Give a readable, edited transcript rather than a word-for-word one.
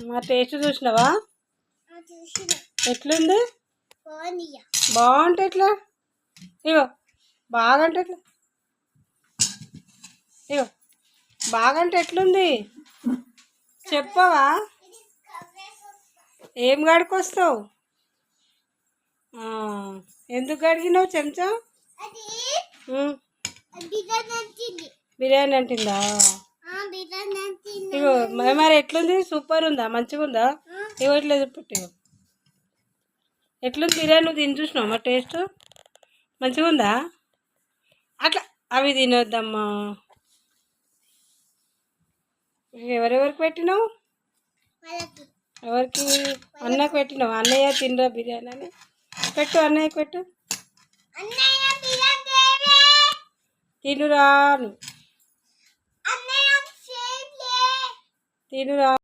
మా టేస్ట్ చూసినావా? ఎట్లుంది? బాగుంటే ఎట్లా? ఇగో బాగంటే ఎట్లా? ఇగో బాగంటే ఎట్లుంది చెప్పవా? ఏం గడికొస్తావు? ఎందుకు గడిగినావు చెంచా? బిర్యానీ అంటుందా? ఇగో మరి ఎట్లుంది? సూపర్ ఉందా? మంచిగా ఉందా? ఇవ్వట్లేదు పుట్టిగో ఎట్లుంది బిర్యానీ? నువ్వు తిని చూసినావు మా టేస్ట్ మంచిగా ఉందా? అట్లా అవి తినొద్దమ్మా. ఎవరెవరికి పెట్టినావు? ఎవరికి? అన్నకు పెట్టినావు? అన్నయ్య తినరా బిర్యానీ అని పెట్టు, అన్నయ్యకి పెట్టు. తినురా తినురా.